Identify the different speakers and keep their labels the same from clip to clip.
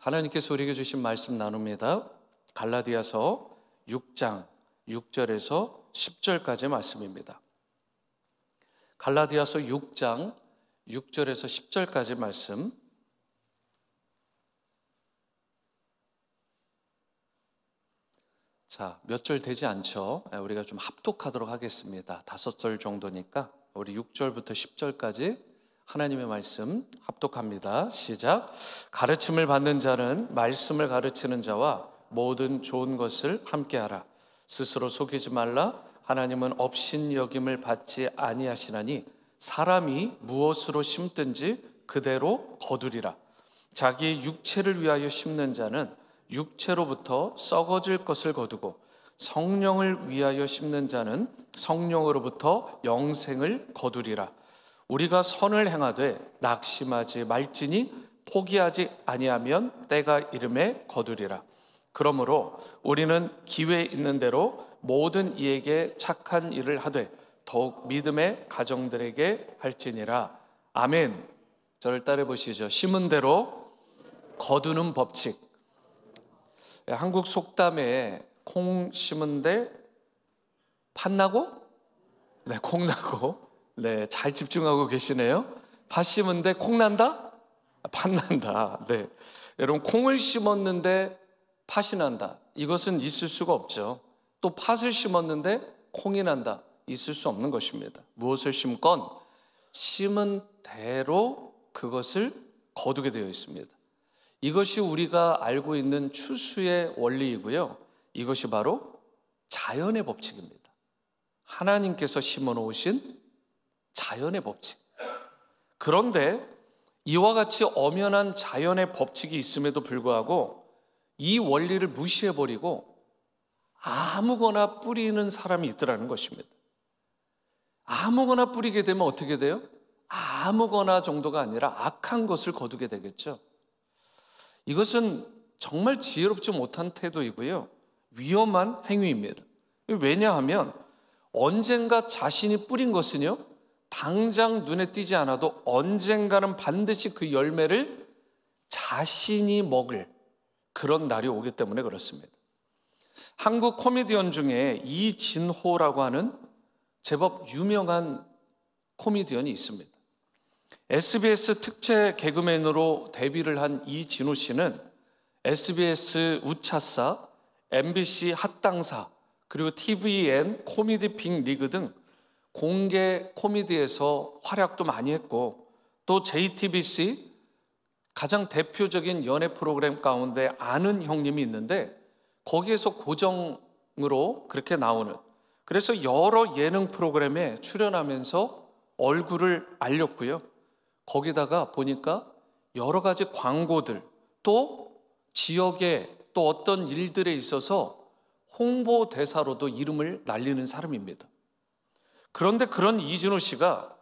Speaker 1: 하나님께서 우리에게 주신 말씀 나눕니다. 갈라디아서 6장 6절에서 10절까지의 말씀입니다. 갈라디아서 6장 6절에서 10절까지의 말씀. 자, 몇 절 되지 않죠? 우리가 좀 합독하도록 하겠습니다. 5절 정도니까 우리 6절부터 10절까지 하나님의 말씀 합독합니다. 시작. 가르침을 받는 자는 말씀을 가르치는 자와 모든 좋은 것을 함께하라. 스스로 속이지 말라. 하나님은 업신여김을 받지 아니하시나니 사람이 무엇으로 심든지 그대로 거두리라. 자기 육체를 위하여 심는 자는 육체로부터 썩어질 것을 거두고 성령을 위하여 심는 자는 성령으로부터 영생을 거두리라. 우리가 선을 행하되 낙심하지 말지니 포기하지 아니하면 때가 이름에 거두리라. 그러므로 우리는 기회 있는 대로 모든 이에게 착한 일을 하되 더욱 믿음의 가정들에게 할지니라. 아멘. 저를 따라 보시죠. 심은 대로 거두는 법칙. 한국 속담에 콩 심은데 팥나고? 네, 콩나고. 네, 잘 집중하고 계시네요. 팥 심은데 콩 난다? 팥 난다. 네, 여러분, 콩을 심었는데 팥이 난다. 이것은 있을 수가 없죠. 또 팥을 심었는데 콩이 난다. 있을 수 없는 것입니다. 무엇을 심건 심은 대로 그것을 거두게 되어 있습니다. 이것이 우리가 알고 있는 추수의 원리이고요. 이것이 바로 자연의 법칙입니다. 하나님께서 심어 놓으신 자연의 법칙. 그런데 이와 같이 엄연한 자연의 법칙이 있음에도 불구하고 이 원리를 무시해버리고 아무거나 뿌리는 사람이 있더라는 것입니다. 아무거나 뿌리게 되면 어떻게 돼요? 아무거나 정도가 아니라 악한 것을 거두게 되겠죠. 이것은 정말 지혜롭지 못한 태도이고요. 위험한 행위입니다. 왜냐하면 언젠가 자신이 뿌린 것은요, 당장 눈에 띄지 않아도 언젠가는 반드시 그 열매를 자신이 먹을 그런 날이 오기 때문에 그렇습니다. 한국 코미디언 중에 이진호라고 하는 제법 유명한 코미디언이 있습니다. SBS 특채 개그맨으로 데뷔를 한 이진호 씨는 SBS 우차사, MBC 핫당사, 그리고 TVN 코미디 빅 리그 등 공개 코미디에서 활약도 많이 했고, 또 JTBC 가장 대표적인 연애 프로그램 가운데 아는 형님이 있는데 거기에서 고정으로 그렇게 나오는, 그래서 여러 예능 프로그램에 출연하면서 얼굴을 알렸고요. 거기다가 보니까 여러 가지 광고들, 또 지역에 또 어떤 일들에 있어서 홍보대사로도 이름을 날리는 사람입니다. 그런데 그런 이진호 씨가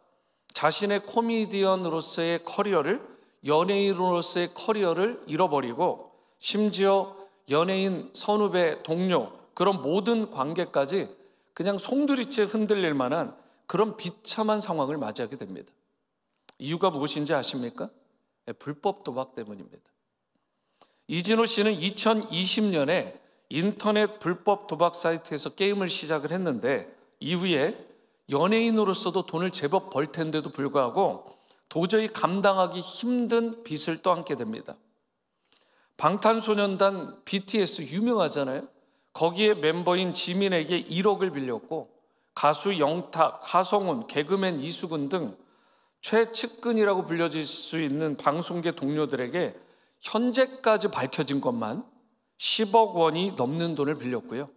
Speaker 1: 자신의 코미디언으로서의 커리어를, 연예인으로서의 커리어를 잃어버리고 심지어 연예인, 선후배, 동료, 그런 모든 관계까지 그냥 송두리째 흔들릴 만한 그런 비참한 상황을 맞이하게 됩니다. 이유가 무엇인지 아십니까? 불법 도박 때문입니다. 이진호 씨는 2020년에 인터넷 불법 도박 사이트에서 게임을 시작을 했는데 이후에 연예인으로서도 돈을 제법 벌 텐데도 불구하고 도저히 감당하기 힘든 빚을 떠안게 됩니다. 방탄소년단 BTS 유명하잖아요. 거기에 멤버인 지민에게 1억을 빌렸고 가수 영탁, 하성운, 개그맨 이수근 등 최측근이라고 불려질 수 있는 방송계 동료들에게 현재까지 밝혀진 것만 10억 원이 넘는 돈을 빌렸고요.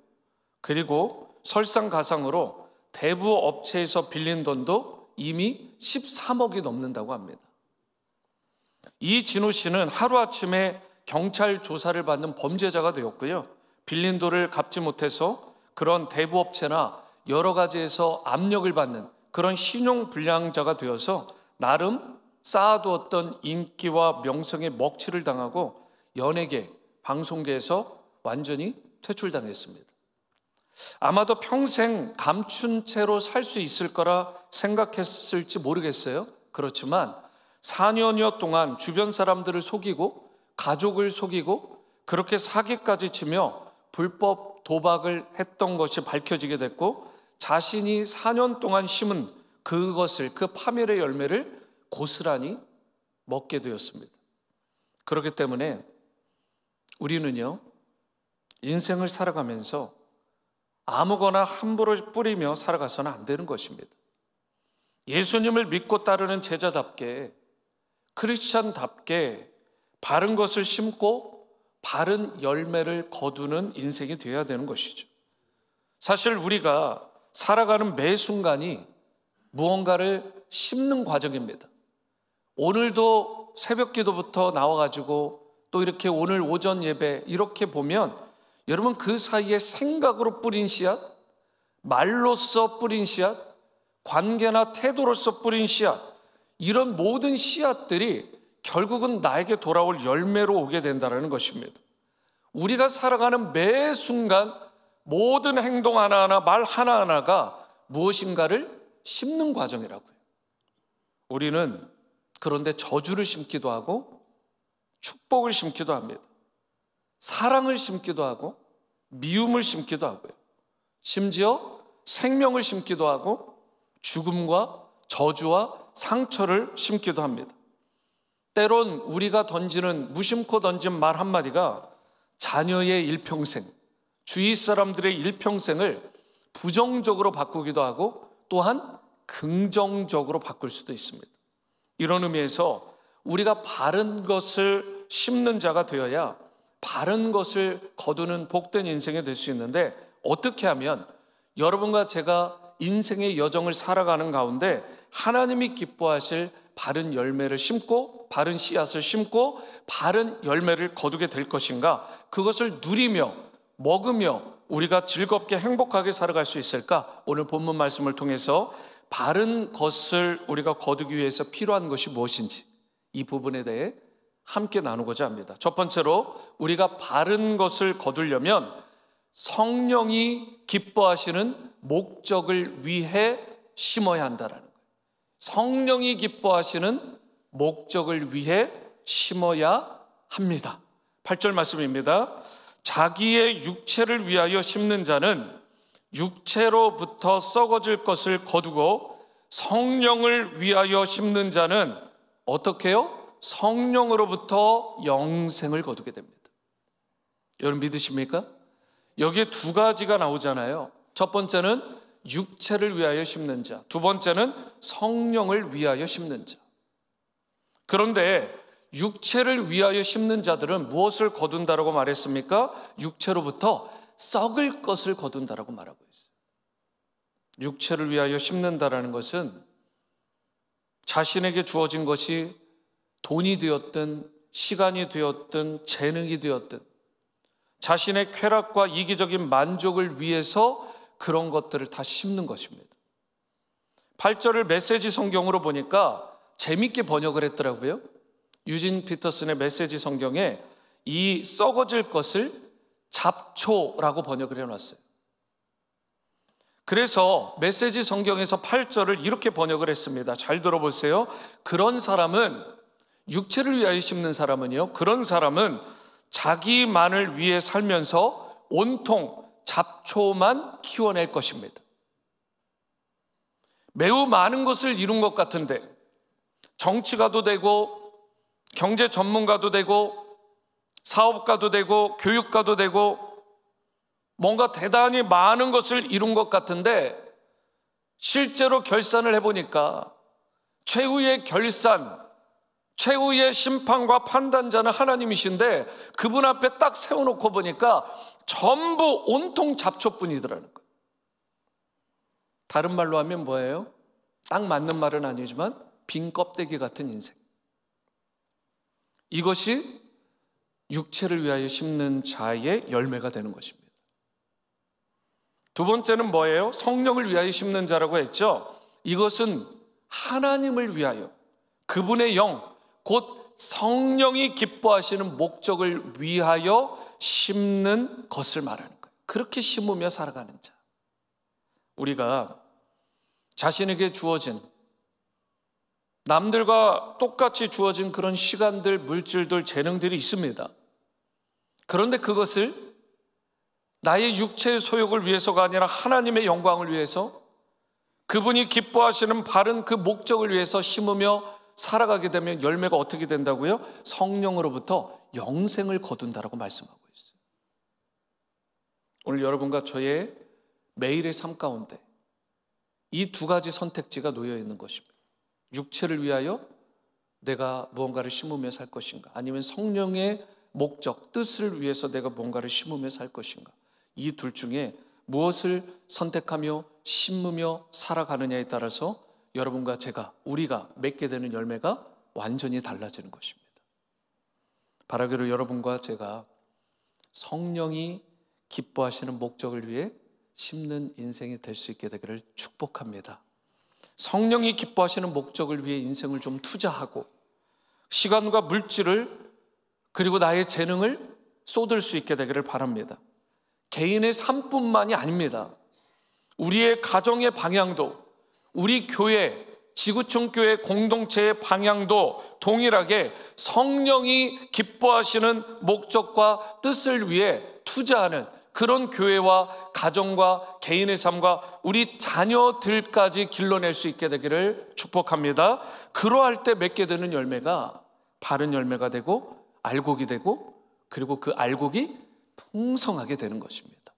Speaker 1: 그리고 설상가상으로 대부 업체에서 빌린 돈도 이미 13억이 넘는다고 합니다. 이진호 씨는 하루아침에 경찰 조사를 받는 범죄자가 되었고요. 빌린 돈을 갚지 못해서 그런 대부업체나 여러 가지에서 압력을 받는 그런 신용불량자가 되어서 나름 쌓아두었던 인기와 명성에 먹칠을 당하고 연예계, 방송계에서 완전히 퇴출당했습니다. 아마도 평생 감춘 채로 살 수 있을 거라 생각했을지 모르겠어요. 그렇지만 4년여 동안 주변 사람들을 속이고 가족을 속이고 그렇게 사기까지 치며 불법 도박을 했던 것이 밝혀지게 됐고, 자신이 4년 동안 심은 그것을, 그 파멸의 열매를 고스란히 먹게 되었습니다. 그렇기 때문에 우리는요, 인생을 살아가면서 아무거나 함부로 뿌리며 살아가서는 안 되는 것입니다. 예수님을 믿고 따르는 제자답게, 크리스찬답게 바른 것을 심고 바른 열매를 거두는 인생이 되어야 되는 것이죠. 사실 우리가 살아가는 매 순간이 무언가를 심는 과정입니다. 오늘도 새벽 기도부터 나와가지고 또 이렇게 오늘 오전 예배 이렇게 보면 여러분, 그 사이에 생각으로 뿌린 씨앗, 말로써 뿌린 씨앗, 관계나 태도로서 뿌린 씨앗, 이런 모든 씨앗들이 결국은 나에게 돌아올 열매로 오게 된다는 것입니다. 우리가 살아가는 매 순간 모든 행동 하나하나, 말 하나하나가 무엇인가를 심는 과정이라고요. 우리는 그런데 저주를 심기도 하고 축복을 심기도 합니다. 사랑을 심기도 하고 미움을 심기도 하고요. 심지어 생명을 심기도 하고 죽음과 저주와 상처를 심기도 합니다. 때론 우리가 던지는, 무심코 던진 말 한마디가 자녀의 일평생, 주위 사람들의 일평생을 부정적으로 바꾸기도 하고 또한 긍정적으로 바꿀 수도 있습니다. 이런 의미에서 우리가 바른 것을 심는 자가 되어야 바른 것을 거두는 복된 인생이 될 수 있는데, 어떻게 하면 여러분과 제가 인생의 여정을 살아가는 가운데 하나님이 기뻐하실 바른 열매를 심고 바른 씨앗을 심고 바른 열매를 거두게 될 것인가, 그것을 누리며 먹으며 우리가 즐겁게 행복하게 살아갈 수 있을까? 오늘 본문 말씀을 통해서 바른 것을 우리가 거두기 위해서 필요한 것이 무엇인지 이 부분에 대해 함께 나누고자 합니다. 첫 번째로 우리가 바른 것을 거두려면 성령이 기뻐하시는 목적을 위해 심어야 한다는 거예요. 성령이 기뻐하시는 목적을 위해 심어야 합니다. 8절 말씀입니다. 자기의 육체를 위하여 심는 자는 육체로부터 썩어질 것을 거두고 성령을 위하여 심는 자는 어떻게 해요? 성령으로부터 영생을 거두게 됩니다. 여러분 믿으십니까? 여기에 두 가지가 나오잖아요. 첫 번째는 육체를 위하여 심는 자, 두 번째는 성령을 위하여 심는 자. 그런데 육체를 위하여 심는 자들은 무엇을 거둔다라고 말했습니까? 육체로부터 썩을 것을 거둔다라고 말하고 있어요. 육체를 위하여 심는다라는 것은 자신에게 주어진 것이 돈이 되었든 시간이 되었든 재능이 되었든 자신의 쾌락과 이기적인 만족을 위해서 그런 것들을 다 심는 것입니다. 8절을 메시지 성경으로 보니까 재밌게 번역을 했더라고요. 유진 피터슨의 메시지 성경에 이 썩어질 것을 잡초라고 번역을 해놨어요. 그래서 메시지 성경에서 8절을 이렇게 번역을 했습니다. 잘 들어보세요. 그런 사람은, 육체를 위하여 심는 사람은요, 그런 사람은 자기만을 위해 살면서 온통 잡초만 키워낼 것입니다. 매우 많은 것을 이룬 것 같은데 정치가도 되고 경제 전문가도 되고 사업가도 되고 교육가도 되고 뭔가 대단히 많은 것을 이룬 것 같은데 실제로 결산을 해보니까 최후의 결산, 최후의 심판과 판단자는 하나님이신데 그분 앞에 딱 세워놓고 보니까 전부 온통 잡초뿐이더라는 거예요. 다른 말로 하면 뭐예요? 딱 맞는 말은 아니지만 빈 껍데기 같은 인생. 이것이 육체를 위하여 심는 자의 열매가 되는 것입니다. 두 번째는 뭐예요? 성령을 위하여 심는 자라고 했죠. 이것은 하나님을 위하여, 그분의 영, 곧 성령이 기뻐하시는 목적을 위하여 심는 것을 말하는 거예요. 그렇게 심으며 살아가는 자. 우리가 자신에게 주어진, 남들과 똑같이 주어진 그런 시간들, 물질들, 재능들이 있습니다. 그런데 그것을 나의 육체의 소욕을 위해서가 아니라 하나님의 영광을 위해서, 그분이 기뻐하시는 바른 그 목적을 위해서 심으며 살아가게 되면 열매가 어떻게 된다고요? 성령으로부터 영생을 거둔다라고 말씀하고 있어요. 오늘 여러분과 저의 매일의 삶 가운데 이 두 가지 선택지가 놓여 있는 것입니다. 육체를 위하여 내가 무언가를 심으며 살 것인가, 아니면 성령의 목적, 뜻을 위해서 내가 무언가를 심으며 살 것인가. 이 둘 중에 무엇을 선택하며 심으며 살아가느냐에 따라서 여러분과 제가, 우리가 맺게 되는 열매가 완전히 달라지는 것입니다. 바라기로 여러분과 제가 성령이 기뻐하시는 목적을 위해 심는 인생이 될 수 있게 되기를 축복합니다. 성령이 기뻐하시는 목적을 위해 인생을 좀 투자하고 시간과 물질을, 그리고 나의 재능을 쏟을 수 있게 되기를 바랍니다. 개인의 삶뿐만이 아닙니다. 우리의 가정의 방향도, 우리 교회, 지구촌 교회 공동체의 방향도 동일하게 성령이 기뻐하시는 목적과 뜻을 위해 투자하는 그런 교회와 가정과 개인의 삶과 우리 자녀들까지 길러낼 수 있게 되기를 축복합니다. 그러할 때 맺게 되는 열매가 바른 열매가 되고 알곡이 되고, 그리고 그 알곡이 풍성하게 되는 것입니다.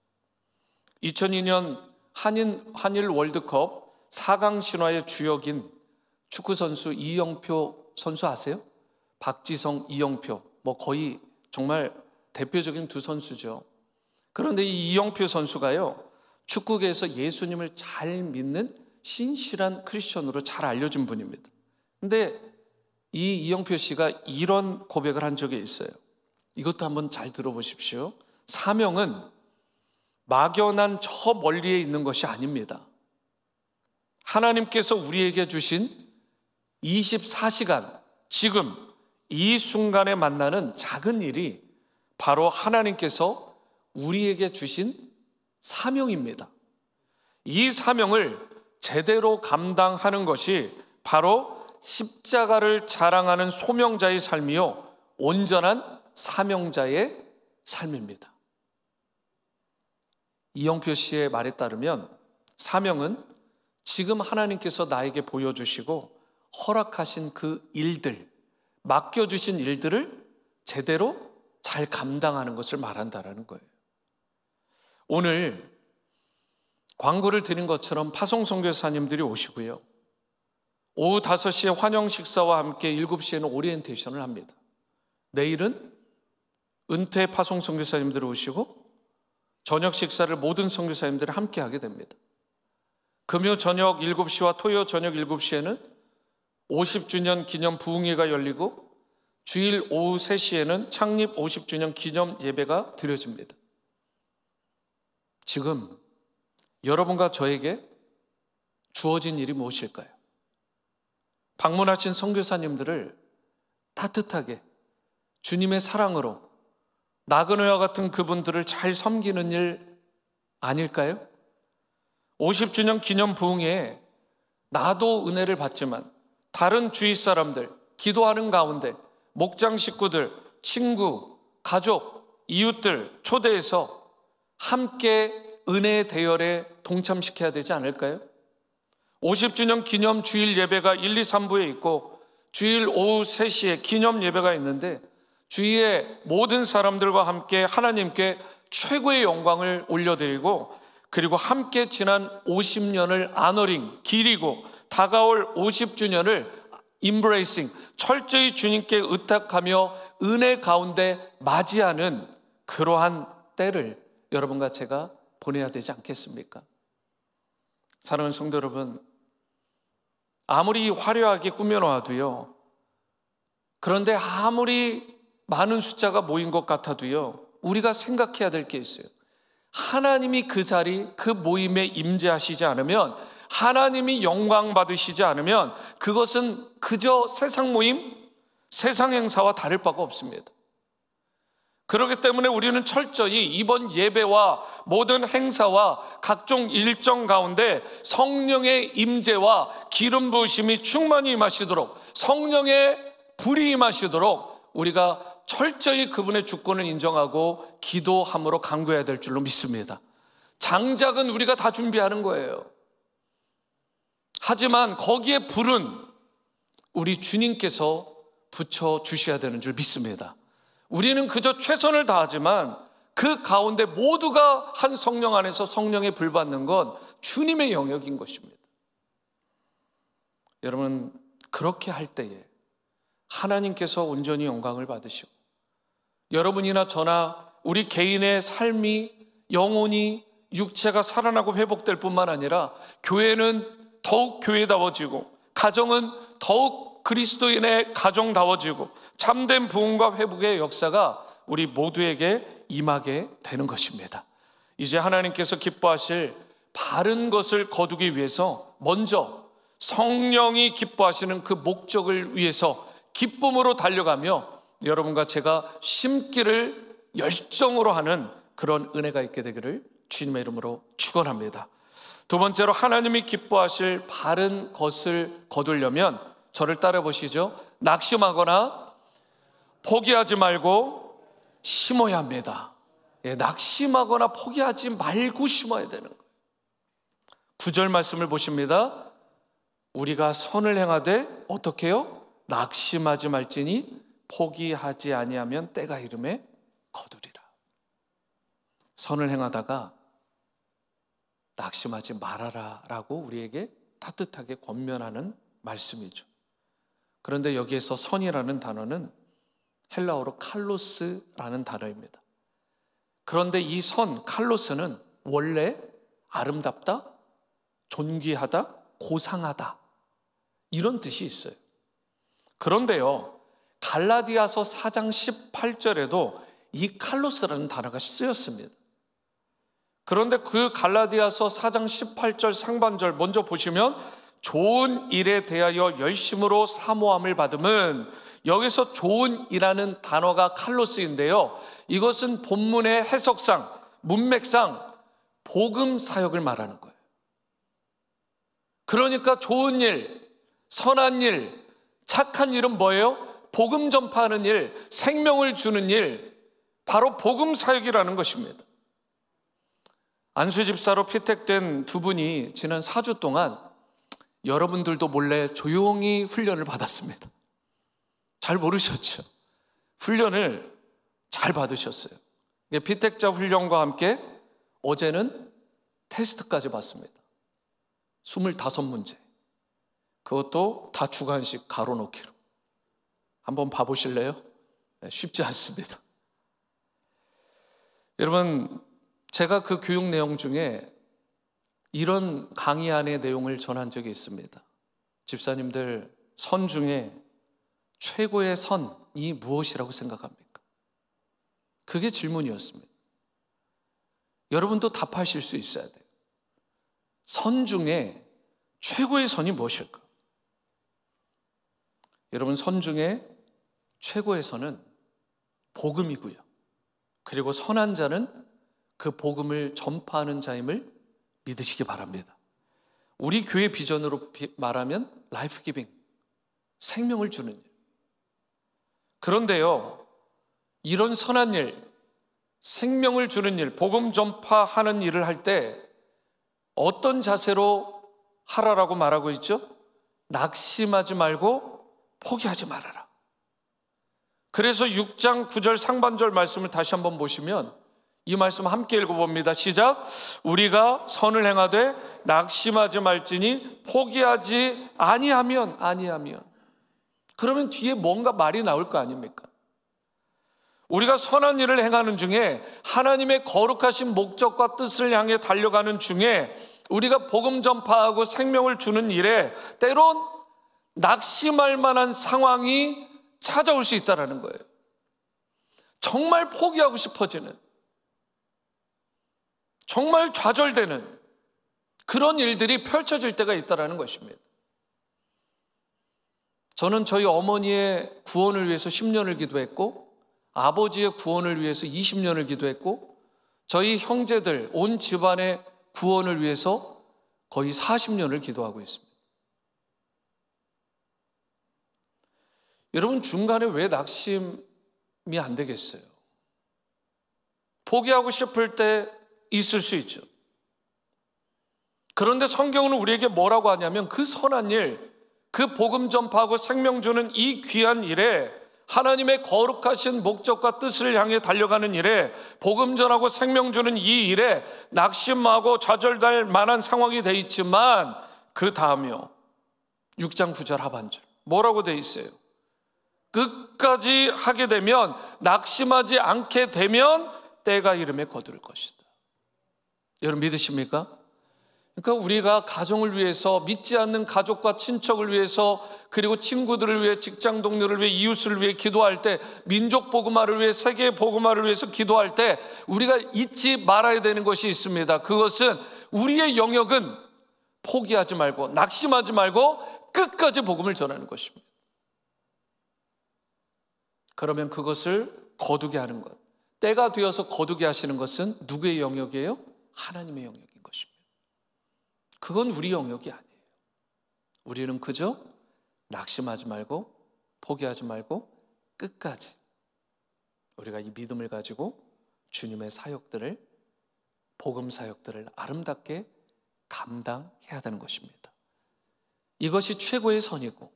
Speaker 1: 2002년 한일 월드컵 4강 신화의 주역인 축구선수 이영표 선수 아세요? 박지성, 이영표, 거의 정말 대표적인 두 선수죠. 그런데 이 이영표 선수가요, 축구계에서 예수님을 잘 믿는 신실한 크리스천으로 잘 알려진 분입니다. 근데 이 이영표 씨가 이런 고백을 한 적이 있어요. 이것도 한번 잘 들어보십시오. 사명은 막연한 저 멀리에 있는 것이 아닙니다. 하나님께서 우리에게 주신 24시간, 지금 이 순간에 만나는 작은 일이 바로 하나님께서 우리에게 주신 사명입니다. 이 사명을 제대로 감당하는 것이 바로 십자가를 자랑하는 소명자의 삶이요, 온전한 사명자의 삶입니다. 이영표 씨의 말에 따르면 사명은 지금 하나님께서 나에게 보여주시고 허락하신 그 일들, 맡겨주신 일들을 제대로 잘 감당하는 것을 말한다라는 거예요. 오늘 광고를 드린 것처럼 파송 선교사님들이 오시고요, 오후 5시에 환영 식사와 함께 7시에는 오리엔테이션을 합니다. 내일은 은퇴 파송 선교사님들이 오시고 저녁 식사를 모든 선교사님들이 함께 하게 됩니다. 금요 저녁 7시와 토요 저녁 7시에는 50주년 기념 부흥회가 열리고 주일 오후 3시에는 창립 50주년 기념 예배가 드려집니다. 지금 여러분과 저에게 주어진 일이 무엇일까요? 방문하신 선교사님들을 따뜻하게 주님의 사랑으로 나그네와 같은 그분들을 잘 섬기는 일 아닐까요? 50주년 기념 부흥회에 나도 은혜를 받지만 다른 주위 사람들, 기도하는 가운데 목장 식구들, 친구, 가족, 이웃들 초대해서 함께 은혜의 대열에 동참시켜야 되지 않을까요? 50주년 기념 주일 예배가 1, 2, 3부에 있고 주일 오후 3시에 기념 예배가 있는데 주위의 모든 사람들과 함께 하나님께 최고의 영광을 올려드리고, 그리고 함께 지난 50년을 아너링, 기리고 다가올 50주년을 임브레이싱, 철저히 주님께 의탁하며 은혜 가운데 맞이하는 그러한 때를 여러분과 제가 보내야 되지 않겠습니까? 사랑하는 성도 여러분, 아무리 화려하게 꾸며놓아도요, 그런데 아무리 많은 숫자가 모인 것 같아도요, 우리가 생각해야 될 게 있어요. 하나님이 그 자리, 그 모임에 임재하시지 않으면, 하나님이 영광 받으시지 않으면 그것은 그저 세상 모임, 세상 행사와 다를 바가 없습니다. 그렇기 때문에 우리는 철저히 이번 예배와 모든 행사와 각종 일정 가운데 성령의 임재와 기름 부으심이 충만히 임하시도록, 성령의 불이 임하시도록 우리가 철저히 그분의 주권을 인정하고 기도함으로 간구해야 될 줄로 믿습니다. 장작은 우리가 다 준비하는 거예요. 하지만 거기에 불은 우리 주님께서 붙여주셔야 되는 줄 믿습니다. 우리는 그저 최선을 다하지만 그 가운데 모두가 한 성령 안에서 성령의 불 받는 건 주님의 영역인 것입니다. 여러분, 그렇게 할 때에 하나님께서 온전히 영광을 받으시고 여러분이나 저나 우리 개인의 삶이 영혼이 육체가 살아나고 회복될 뿐만 아니라 교회는 더욱 교회다워지고 가정은 더욱 그리스도인의 가정다워지고 참된 부흥과 회복의 역사가 우리 모두에게 임하게 되는 것입니다. 이제 하나님께서 기뻐하실 바른 것을 거두기 위해서 먼저 성령이 기뻐하시는 그 목적을 위해서 기쁨으로 달려가며 여러분과 제가 심기를 열정으로 하는 그런 은혜가 있게 되기를 주님의 이름으로 축원합니다. 두 번째로 하나님이 기뻐하실 바른 것을 거두려면 저를 따라 보시죠. 낙심하거나 포기하지 말고 심어야 합니다. 낙심하거나 포기하지 말고 심어야 되는 거예요. 9절 말씀을 보십니다. 우리가 선을 행하되 어떻게 해요? 낙심하지 말지니 포기하지 아니하면 때가 이름에 거두리라. 선을 행하다가 낙심하지 말아라 라고 우리에게 따뜻하게 권면하는 말씀이죠. 그런데 여기에서 선이라는 단어는 헬라어로 칼로스라는 단어입니다. 그런데 이 선, 칼로스는 원래 아름답다, 존귀하다, 고상하다 이런 뜻이 있어요. 그런데요, 갈라디아서 4장 18절에도 이 칼로스라는 단어가 쓰였습니다. 그런데 그 갈라디아서 4장 18절 상반절 먼저 보시면 좋은 일에 대하여 열심으로 사모함을 받음은, 여기서 좋은 이라는 단어가 칼로스인데요, 이것은 본문의 해석상, 문맥상 복음 사역을 말하는 거예요. 그러니까 좋은 일, 선한 일, 착한 일은 뭐예요? 복음 전파하는 일, 생명을 주는 일, 바로 복음 사역이라는 것입니다. 안수 집사로 피택된 두 분이 지난 4주 동안 여러분들도 몰래 조용히 훈련을 받았습니다. 잘 모르셨죠? 훈련을 잘 받으셨어요. 피택자 훈련과 함께 어제는 테스트까지 봤습니다. 25문제. 그것도 다 주관식 가로놓기로. 한번 봐보실래요? 쉽지 않습니다. 여러분, 제가 그 교육 내용 중에 이런 강의 안의 내용을 전한 적이 있습니다. 집사님들, 선 중에 최고의 선이 무엇이라고 생각합니까? 그게 질문이었습니다. 여러분도 답하실 수 있어야 돼요. 선 중에 최고의 선이 무엇일까? 여러분, 선 중에 최고의 선은 복음이고요. 그리고 선한 자는 그 복음을 전파하는 자임을 믿으시기 바랍니다. 우리 교회 비전으로 말하면 라이프 기빙, 생명을 주는 일. 그런데요, 이런 선한 일, 생명을 주는 일, 복음 전파하는 일을 할 때 어떤 자세로 하라라고 말하고 있죠? 낙심하지 말고 포기하지 말아라. 그래서 6장 9절 상반절 말씀을 다시 한번 보시면 이 말씀 함께 읽어봅니다. 시작. 우리가 선을 행하되 낙심하지 말지니 포기하지 아니하면. 그러면 뒤에 뭔가 말이 나올 거 아닙니까? 우리가 선한 일을 행하는 중에 하나님의 거룩하신 목적과 뜻을 향해 달려가는 중에 우리가 복음 전파하고 생명을 주는 일에 때론 낙심할 만한 상황이 찾아올 수 있다는 거예요. 정말 포기하고 싶어지는, 정말 좌절되는 그런 일들이 펼쳐질 때가 있다는 것입니다. 저는 저희 어머니의 구원을 위해서 10년을 기도했고 아버지의 구원을 위해서 20년을 기도했고 저희 형제들 온 집안의 구원을 위해서 거의 40년을 기도하고 있습니다. 여러분, 중간에 왜 낙심이 안 되겠어요? 포기하고 싶을 때 있을 수 있죠. 그런데 성경은 우리에게 뭐라고 하냐면 그 선한 일, 그 복음 전파하고 생명 주는 이 귀한 일에, 하나님의 거룩하신 목적과 뜻을 향해 달려가는 일에, 복음 전하고 생명 주는 이 일에 낙심하고 좌절될 만한 상황이 돼 있지만 그 다음이요, 6장 9절 하반절 뭐라고 돼 있어요? 끝까지 하게 되면, 낙심하지 않게 되면 때가 이름에 거두를 것이다. 여러분 믿으십니까? 그러니까 우리가 가정을 위해서, 믿지 않는 가족과 친척을 위해서, 그리고 친구들을 위해, 직장 동료를 위해, 이웃을 위해 기도할 때, 민족 복음화를 위해, 세계 복음화를 위해서 기도할 때 우리가 잊지 말아야 되는 것이 있습니다. 그것은 우리의 영역은 포기하지 말고 낙심하지 말고 끝까지 복음을 전하는 것입니다. 그러면 그것을 거두게 하는 것, 때가 되어서 거두게 하시는 것은 누구의 영역이에요? 하나님의 영역인 것입니다. 그건 우리 영역이 아니에요. 우리는 그저 낙심하지 말고 포기하지 말고 끝까지 우리가 이 믿음을 가지고 주님의 사역들을, 복음 사역들을 아름답게 감당해야 되는 것입니다. 이것이 최고의 선이고,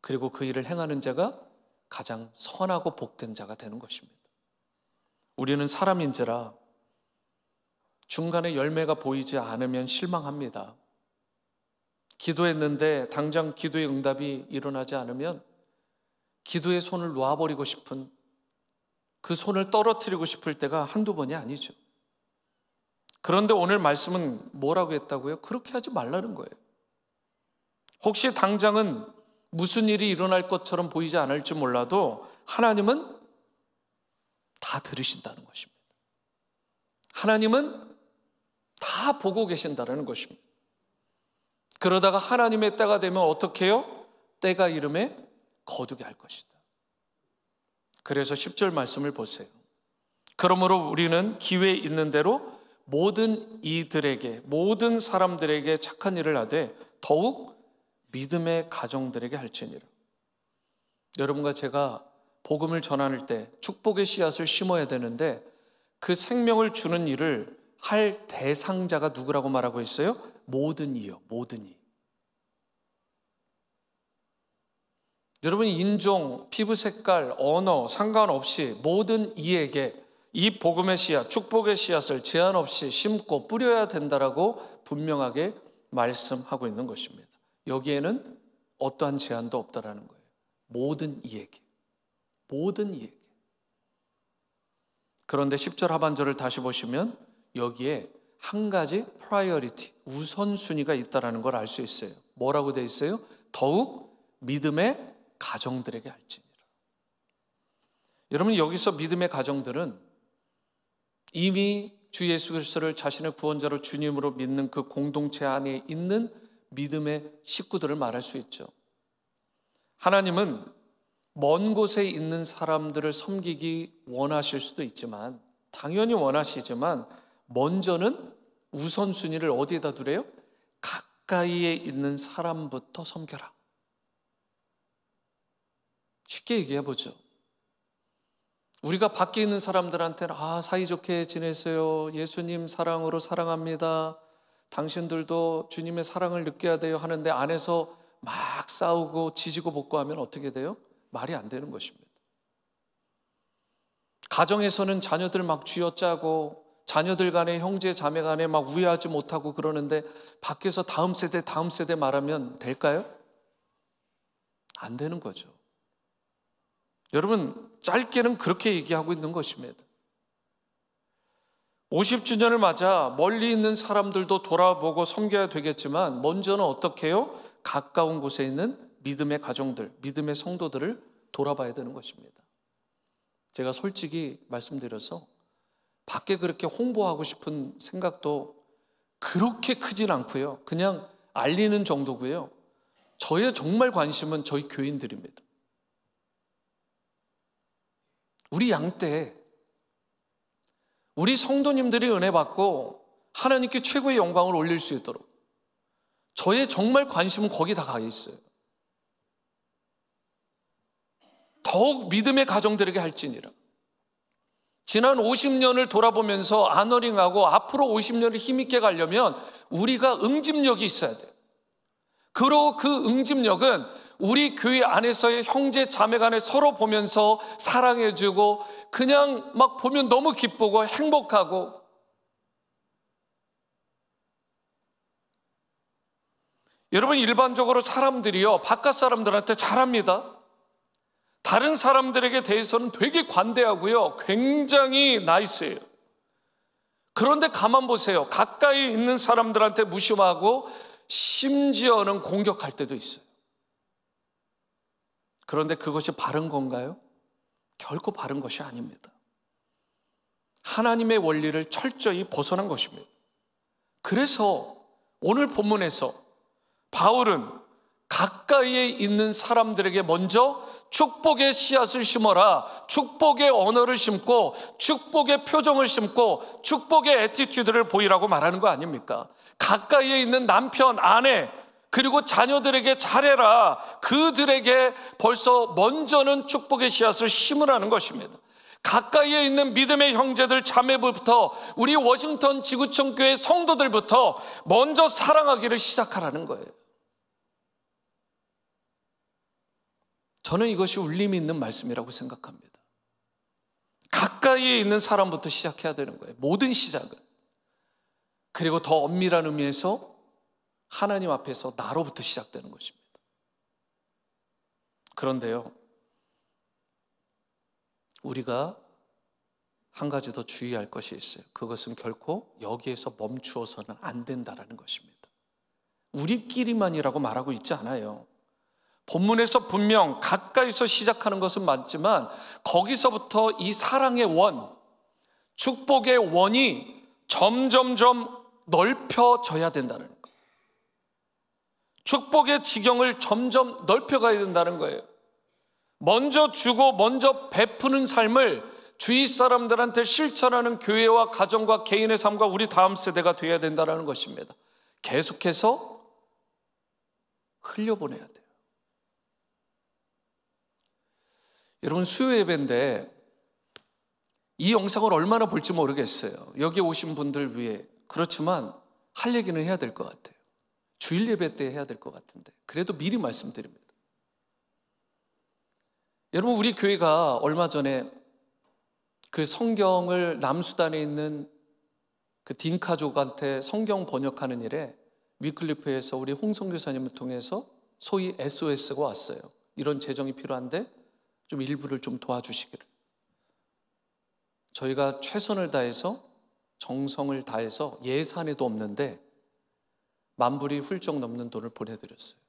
Speaker 1: 그리고 그 일을 행하는 자가 가장 선하고 복된 자가 되는 것입니다. 우리는 사람인지라 중간에 열매가 보이지 않으면 실망합니다. 기도했는데 당장 기도의 응답이 일어나지 않으면 기도의 손을 놓아버리고 싶은, 그 손을 떨어뜨리고 싶을 때가 한두 번이 아니죠. 그런데 오늘 말씀은 뭐라고 했다고요? 그렇게 하지 말라는 거예요. 혹시 당장은 무슨 일이 일어날 것처럼 보이지 않을지 몰라도 하나님은 다 들으신다는 것입니다. 하나님은 다 보고 계신다는 것입니다. 그러다가 하나님의 때가 되면 어떻게 해요? 때가 이름에 거두게 할 것이다. 그래서 10절 말씀을 보세요. 그러므로 우리는 기회 있는 대로 모든 이들에게, 모든 사람들에게 착한 일을 하되 더욱 믿음의 가정들에게 할지니라. 여러분과 제가 복음을 전할 때 축복의 씨앗을 심어야 되는데 그 생명을 주는 일을 할 대상자가 누구라고 말하고 있어요? 모든 이요, 모든 이. 여러분, 인종, 피부 색깔, 언어 상관없이 모든 이에게 이 복음의 씨앗, 축복의 씨앗을 제한 없이 심고 뿌려야 된다라고 분명하게 말씀하고 있는 것입니다. 여기에는 어떠한 제한도 없다라는 거예요. 모든 이에게, 모든 이에게. 그런데 10절 하반절을 다시 보시면 여기에 한 가지 프라이어리티, 우선순위가 있다는 걸 알 수 있어요. 뭐라고 되어 있어요? 더욱 믿음의 가정들에게 할지니라. 여러분, 여기서 믿음의 가정들은 이미 주 예수 그리스도를 자신의 구원자로 주님으로 믿는 그 공동체 안에 있는 믿음의 식구들을 말할 수 있죠. 하나님은 먼 곳에 있는 사람들을 섬기기 원하실 수도 있지만, 당연히 원하시지만 먼저는 우선순위를 어디에다 두래요? 가까이에 있는 사람부터 섬겨라. 쉽게 얘기해 보죠. 우리가 밖에 있는 사람들한테는 사이좋게 지내세요, 예수님 사랑으로 사랑합니다, 당신들도 주님의 사랑을 느껴야 돼요 하는데 안에서 막 싸우고 지지고 볶고 하면 어떻게 돼요? 말이 안 되는 것입니다. 가정에서는 자녀들 막 쥐어짜고 자녀들 간에, 형제 자매 간에 막 우애하지 못하고 그러는데 밖에서 다음 세대 말하면 될까요? 안 되는 거죠. 여러분, 짧게는 그렇게 얘기하고 있는 것입니다. 50주년을 맞아 멀리 있는 사람들도 돌아보고 섬겨야 되겠지만 먼저는 어떻게 해요? 가까운 곳에 있는 믿음의 가정들, 믿음의 성도들을 돌아봐야 되는 것입니다. 제가 솔직히 말씀드려서 밖에 그렇게 홍보하고 싶은 생각도 그렇게 크진 않고요. 그냥 알리는 정도고요. 저의 정말 관심은 저희 교인들입니다. 우리 양떼, 우리 성도님들이 은혜 받고 하나님께 최고의 영광을 올릴 수 있도록 저의 정말 관심은 거기 다 가 있어요. 더욱 믿음의 가정들에게 할지니라. 지난 50년을 돌아보면서 아너링하고 앞으로 50년을 힘있게 가려면 우리가 응집력이 있어야 돼요. 그리고 그 응집력은 우리 교회 안에서의 형제 자매 간에 서로 보면서 사랑해주고 그냥 막 보면 너무 기쁘고 행복하고, 여러분 일반적으로 사람들이요 바깥 사람들한테 잘합니다. 다른 사람들에게 대해서는 되게 관대하고요 굉장히 나이스해요. 그런데 가만 보세요. 가까이 있는 사람들한테 무심하고 심지어는 공격할 때도 있어요. 그런데 그것이 바른 건가요? 결코 바른 것이 아닙니다. 하나님의 원리를 철저히 벗어난 것입니다. 그래서 오늘 본문에서 바울은 가까이에 있는 사람들에게 먼저 축복의 씨앗을 심어라, 축복의 언어를 심고 축복의 표정을 심고 축복의 애티튜드를 보이라고 말하는 거 아닙니까? 가까이에 있는 남편, 아내 그리고 자녀들에게 잘해라. 그들에게 벌써 먼저는 축복의 씨앗을 심으라는 것입니다. 가까이에 있는 믿음의 형제들 자매부터 우리 워싱턴 지구촌 교회 성도들부터 먼저 사랑하기를 시작하라는 거예요. 저는 이것이 울림이 있는 말씀이라고 생각합니다. 가까이에 있는 사람부터 시작해야 되는 거예요. 모든 시작은. 그리고 더 엄밀한 의미에서 하나님 앞에서 나로부터 시작되는 것입니다. 그런데요, 우리가 한 가지 더 주의할 것이 있어요. 그것은 결코 여기에서 멈추어서는 안 된다는 것입니다. 우리끼리만이라고 말하고 있지 않아요. 본문에서 분명 가까이서 시작하는 것은 맞지만 거기서부터 이 사랑의 원, 축복의 원이 점점점 넓혀져야 된다는 거예요. 축복의 지경을 점점 넓혀가야 된다는 거예요. 먼저 주고 먼저 베푸는 삶을 주위 사람들한테 실천하는 교회와 가정과 개인의 삶과 우리 다음 세대가 되어야 된다는 것입니다. 계속해서 흘려보내야 돼요. 여러분 수요 예배인데 이 영상을 얼마나 볼지 모르겠어요. 여기 오신 분들 위해. 그렇지만 할 얘기는 해야 될 것 같아요. 주일 예배 때 해야 될 것 같은데 그래도 미리 말씀드립니다. 여러분 우리 교회가 얼마 전에 그 성경을 남수단에 있는 그 딘카족한테 성경 번역하는 일에 위클리프에서 우리 홍성 교사님을 통해서 소위 SOS가 왔어요. 이런 재정이 필요한데 좀 일부를 좀 도와주시기를. 저희가 최선을 다해서 정성을 다해서 예산에도 없는데 만불이 훌쩍 넘는 돈을 보내드렸어요.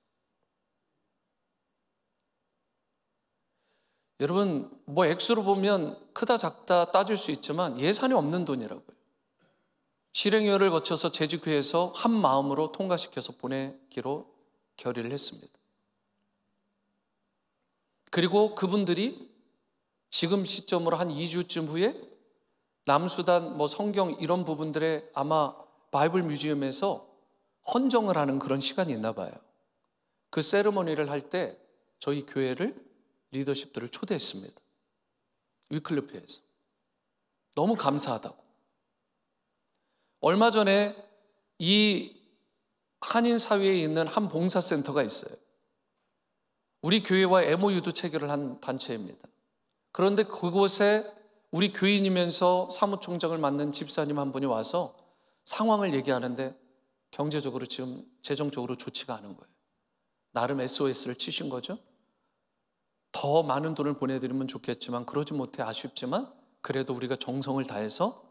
Speaker 1: 여러분 뭐 액수로 보면 크다 작다 따질 수 있지만 예산이 없는 돈이라고요. 실행위원회를 거쳐서 재직회에서 한 마음으로 통과시켜서 보내기로 결의를 했습니다. 그리고 그분들이 지금 시점으로 한 2주쯤 후에 남수단 뭐 성경 이런 부분들에 아마 바이블 뮤지엄에서 헌정을 하는 그런 시간이 있나 봐요. 그 세리머니를 할 때 저희 교회를 리더십들을 초대했습니다. 위클리프에서. 너무 감사하다고. 얼마 전에 이 한인 사회에 있는 한 봉사센터가 있어요. 우리 교회와 MOU도 체결을 한 단체입니다. 그런데 그곳에 우리 교인이면서 사무총장을 맡는 집사님 한 분이 와서 상황을 얘기하는데 경제적으로 지금 재정적으로 좋지가 않은 거예요. 나름 SOS를 치신 거죠. 더 많은 돈을 보내드리면 좋겠지만 그러지 못해 아쉽지만 그래도 우리가 정성을 다해서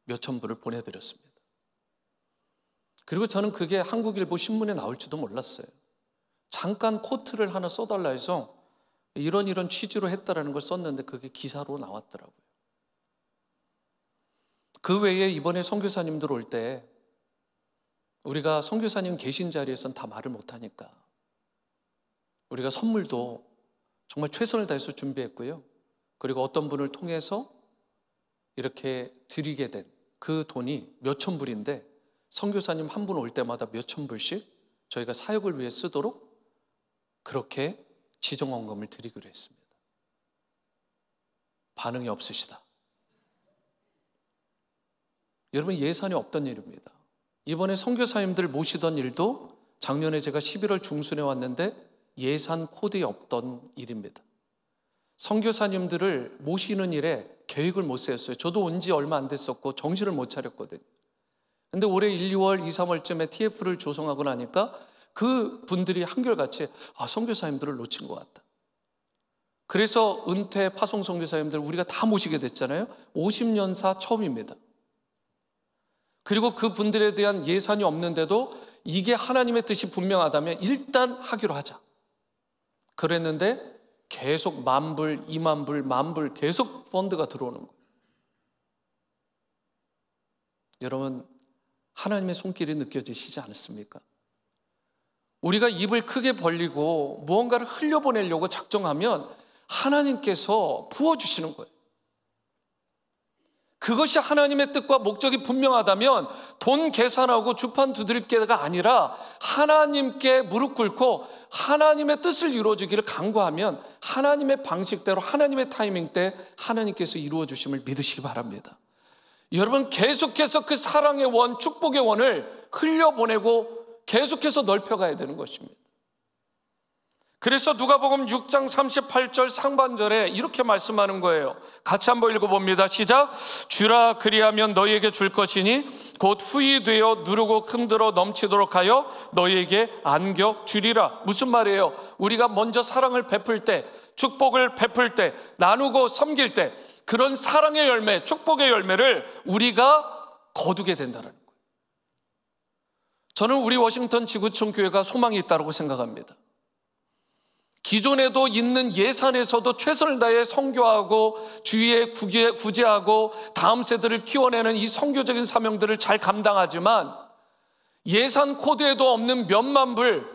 Speaker 1: 몇천 불을 보내드렸습니다. 그리고 저는 그게 한국일보 신문에 나올지도 몰랐어요. 잠깐 코트를 하나 써달라 해서 이런 취지로 했다라는 걸 썼는데 그게 기사로 나왔더라고요. 그 외에 이번에 선교사님들 올 때 우리가 선교사님 계신 자리에서는 다 말을 못하니까 우리가 선물도 정말 최선을 다해서 준비했고요. 그리고 어떤 분을 통해서 이렇게 드리게 된 그 돈이 몇천 불인데 선교사님 한 분 올 때마다 몇천 불씩 저희가 사역을 위해 쓰도록 그렇게 지정원금을 드리기로 했습니다. 반응이 없으시다. 여러분, 예산이 없던 일입니다. 이번에 선교사님들 모시던 일도 작년에 제가 11월 중순에 왔는데 예산 코드에 없던 일입니다. 선교사님들을 모시는 일에 계획을 못 세웠어요. 저도 온 지 얼마 안 됐었고 정신을 못 차렸거든요. 근데 올해 1, 2월, 2, 3월쯤에 TF를 조성하고 나니까 그 분들이 한결같이 선교사님들을 놓친 것 같다. 그래서 은퇴 파송 선교사님들 우리가 다 모시게 됐잖아요. 50년사 처음입니다. 그리고 그 분들에 대한 예산이 없는데도 이게 하나님의 뜻이 분명하다면 일단 하기로 하자. 그랬는데 계속 10,000불, 20,000불, 10,000불 계속 펀드가 들어오는 거예요. 여러분, 하나님의 손길이 느껴지시지 않습니까? 우리가 입을 크게 벌리고 무언가를 흘려보내려고 작정하면 하나님께서 부어주시는 거예요. 그것이 하나님의 뜻과 목적이 분명하다면 돈 계산하고 주판 두드릴 게가 아니라 하나님께 무릎 꿇고 하나님의 뜻을 이루어주기를 간구하면 하나님의 방식대로 하나님의 타이밍 때 하나님께서 이루어 주심을 믿으시기 바랍니다. 여러분, 계속해서 그 사랑의 원, 축복의 원을 흘려보내고 계속해서 넓혀가야 되는 것입니다. 그래서 누가복음 6장 38절 상반절에 이렇게 말씀하는 거예요. 같이 한번 읽어봅니다. 시작. 주라 그리하면 너희에게 줄 것이니 곧 후히 되어 누르고 흔들어 넘치도록 하여 너희에게 안겨 주리라. 무슨 말이에요? 우리가 먼저 사랑을 베풀 때, 축복을 베풀 때, 나누고 섬길 때 그런 사랑의 열매, 축복의 열매를 우리가 거두게 된다는 거예요. 저는 우리 워싱턴 지구촌 교회가 소망이 있다고 생각합니다. 기존에도 있는 예산에서도 최선을 다해 선교하고 주위에 구제하고 다음 세대를 키워내는 이 선교적인 사명들을 잘 감당하지만 예산 코드에도 없는 몇만 불,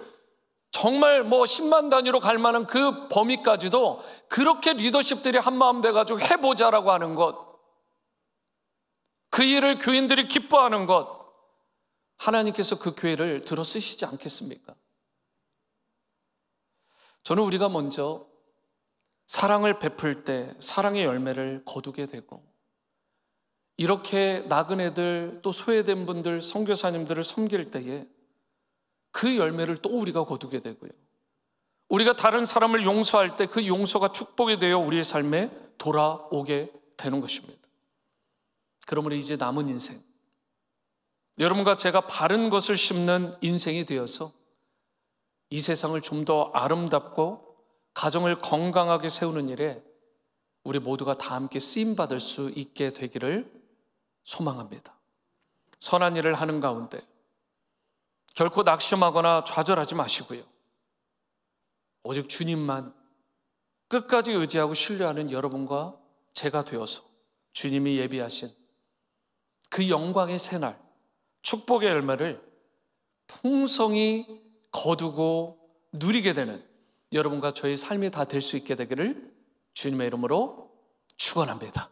Speaker 1: 정말 10만 단위로 갈 만한 그 범위까지도 그렇게 리더십들이 한마음 돼가지고 해보자라고 하는 것, 그 일을 교인들이 기뻐하는 것, 하나님께서 그 교회를 들어 쓰시지 않겠습니까? 저는 우리가 먼저 사랑을 베풀 때 사랑의 열매를 거두게 되고 이렇게 나그네들 또 소외된 분들 선교사님들을 섬길 때에 그 열매를 또 우리가 거두게 되고요. 우리가 다른 사람을 용서할 때 그 용서가 축복이 되어 우리의 삶에 돌아오게 되는 것입니다. 그러므로 이제 남은 인생, 여러분과 제가 바른 것을 심는 인생이 되어서 이 세상을 좀 더 아름답고 가정을 건강하게 세우는 일에 우리 모두가 다 함께 쓰임받을 수 있게 되기를 소망합니다. 선한 일을 하는 가운데 결코 낙심하거나 좌절하지 마시고요. 오직 주님만 끝까지 의지하고 신뢰하는 여러분과 제가 되어서 주님이 예비하신 그 영광의 새날, 축복의 열매를 풍성히 거두고 누리게 되는 여러분과 저의 삶이 다 될 수 있게 되기를 주님의 이름으로 축원합니다.